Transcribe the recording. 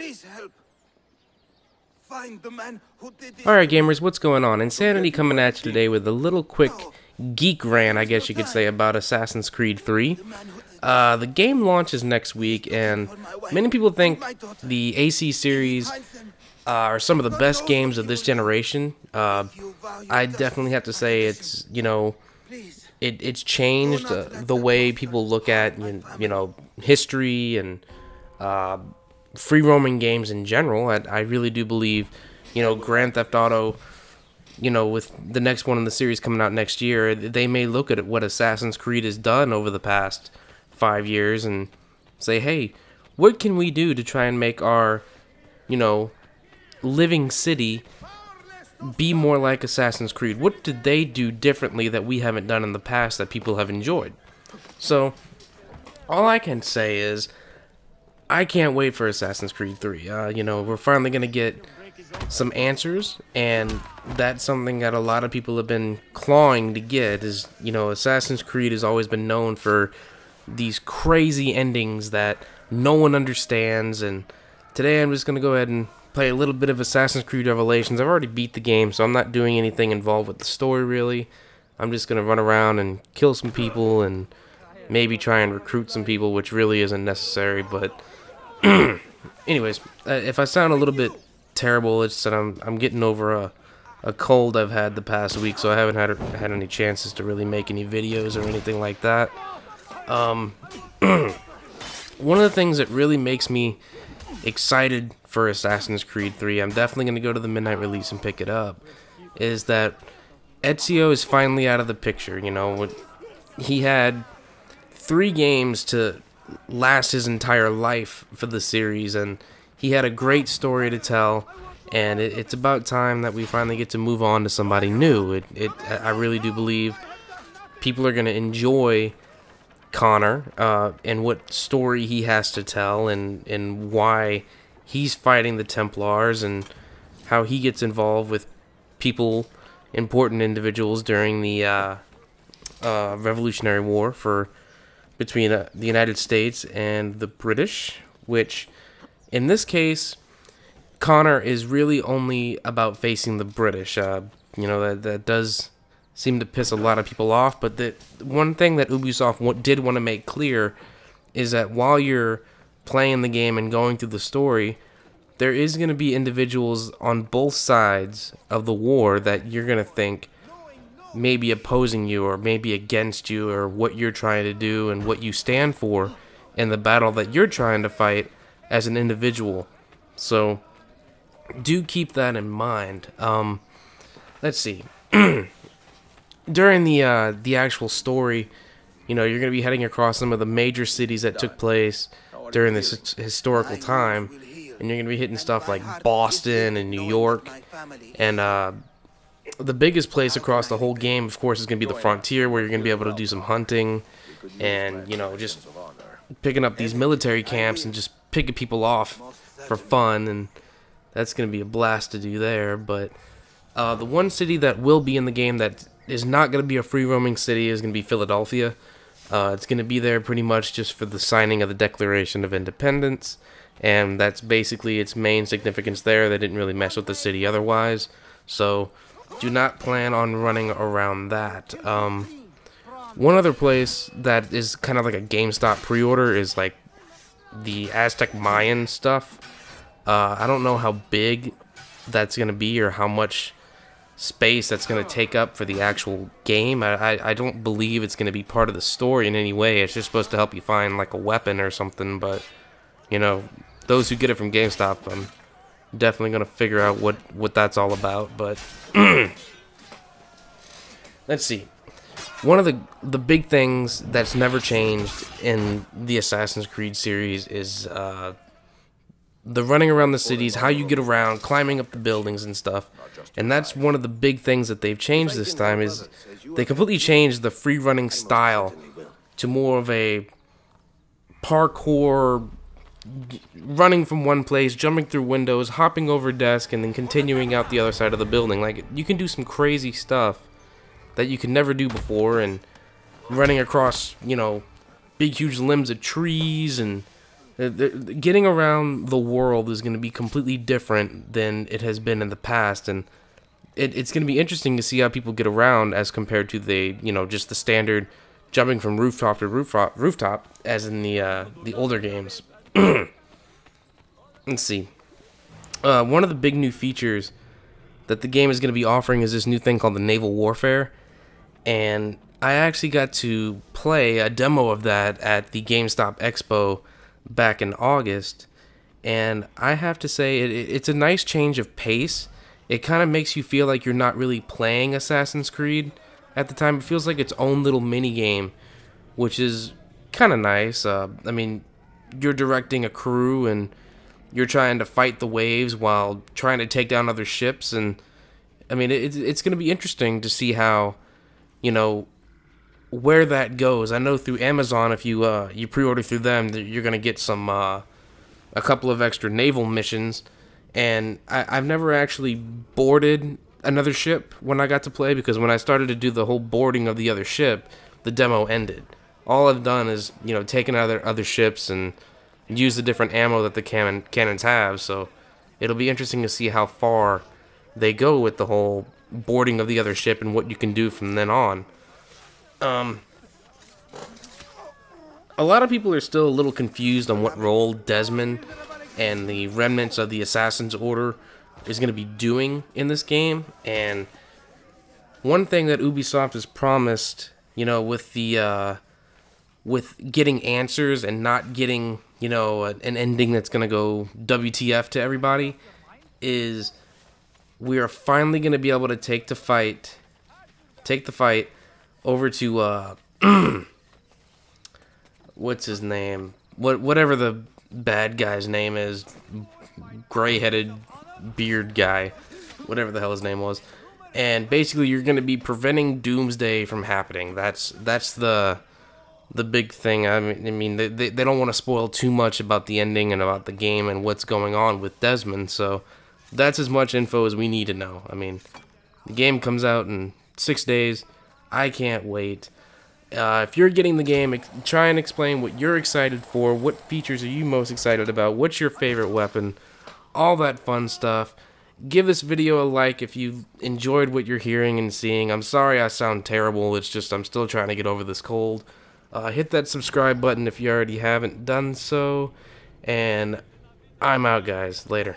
Please help. Find the man who did this. Alright gamers, what's going on? Insanity coming at you today with a little quick geek rant, I guess you could say, about Assassin's Creed 3. The game launches next week, and many people think the AC series are some of the best games of this generation. I definitely have to say it's, it's changed the way people look at, history and free roaming games in general. I really do believe, Grand Theft Auto, with the next one in the series coming out next year, they may look at what Assassin's Creed has done over the past 5 years and say, hey, what can we do to try and make our, living city be more like Assassin's Creed? What did they do differently that we haven't done in the past that people have enjoyed? So, all I can say is, I can't wait for Assassin's Creed 3. We're finally going to get some answers, and that's something that a lot of people have been clawing to get, is, Assassin's Creed has always been known for these crazy endings that no one understands, and today I'm just going to go ahead and play a little bit of Assassin's Creed Revelations. I've already beat the game, so I'm not doing anything involved with the story, really. I'm just going to run around and kill some people, and maybe try and recruit some people, which really isn't necessary, but anyways, if I sound a little bit terrible, it's that I'm getting over a cold I've had the past week, so I haven't had any chances to really make any videos or anything like that. One of the things that really makes me excited for Assassin's Creed 3, I'm definitely going to go to the midnight release and pick it up, is that Ezio is finally out of the picture. He had 3 games to last his entire life for the series, and he had a great story to tell, and it's about time that we finally get to move on to somebody new. I really do believe people are going to enjoy Connor and what story he has to tell, and why he's fighting the Templars, and how he gets involved with people, important individuals during the Revolutionary War between the United States and the British, which, in this case, Connor is really only about facing the British. That does seem to piss a lot of people off, but the one thing that Ubisoft did want to make clear is that while you're playing the game and going through the story, there is going to be individuals on both sides of the war that you're going to think maybe opposing you or maybe against you, or what you're trying to do and what you stand for in the battle that you're trying to fight as an individual. So do keep that in mind. Let's see. During the actual story, you're going to be heading across some of the major cities that took place during this historical time, and you're going to be hitting stuff like Boston and New York, and the biggest place across the whole game, of course, is going to be the frontier, where you're going to be able to do some hunting and, just picking up these military camps and just picking people off for fun, and that's going to be a blast to do there. But the one city that will be in the game that is not going to be a free-roaming city is going to be Philadelphia. It's going to be there pretty much just for the signing of the Declaration of Independence, and that's basically its main significance there. They didn't really mess with the city otherwise, so do not plan on running around that. One other place that is kind of like a GameStop pre-order is like the Aztec Mayan stuff. I don't know how big that's going to be or how much space that's going to take up for the actual game. I don't believe it's going to be part of the story in any way. It's just supposed to help you find like a weapon or something, but those who get it from GameStop, I'm definitely going to figure out what that's all about. But let's see. One of the big things that's never changed in the Assassin's Creed series is the running around the cities, how you get around, climbing up the buildings and stuff. And that's one of the big things that they've changed this time, is they completely changed the free running style to more of a parkour, running from one place, jumping through windows, hopping over desks, and then continuing out the other side of the building. Like, you can do some crazy stuff that you could never do before, and running across, big huge limbs of trees, and Getting around the world is going to be completely different than it has been in the past, and it's going to be interesting to see how people get around as compared to just the standard jumping from rooftop to rooftop as in the older games. Let's see. One of the big new features that the game is going to be offering is this new thing called the Naval Warfare, and I actually got to play a demo of that at the GameStop Expo back in August, and I have to say it's a nice change of pace. It kind of makes you feel like you're not really playing Assassin's Creed at the time. It feels like its own little mini game, which is kind of nice. I mean, you're directing a crew and you're trying to fight the waves while trying to take down other ships, and I mean it's going to be interesting to see how where that goes. I know through Amazon, if you pre-order through them, you're gonna get some a couple of extra naval missions, and I've never actually boarded another ship when I got to play, because when I started to do the whole boarding of the other ship, the demo ended. All I've done is taken other ships and use the different ammo that the cannons have, so it'll be interesting to see how far they go with the whole boarding of the other ship and what you can do from then on. A lot of people are still a little confused on what role Desmond and the remnants of the Assassin's Order is going to be doing in this game, and one thing that Ubisoft has promised, with the with getting answers and not getting an ending that's going to go WTF to everybody, is we are finally going to be able to take the fight over to what's his name? Whatever the bad guy's name is, gray-headed beard guy, whatever the hell his name was. And basically, you're going to be preventing Doomsday from happening. That's the big thing. I mean, they don't want to spoil too much about the ending and about the game and what's going on with Desmond. So that's as much info as we need to know. I mean, the game comes out in 6 days. I can't wait. If you're getting the game, try and explain what you're excited for. What features are you most excited about? What's your favorite weapon? All that fun stuff. Give this video a like if you enjoyed what you're hearing and seeing. I'm sorry I sound terrible. It's just I'm still trying to get over this cold. Hit that subscribe button if you already haven't done so. And I'm out, guys. Later.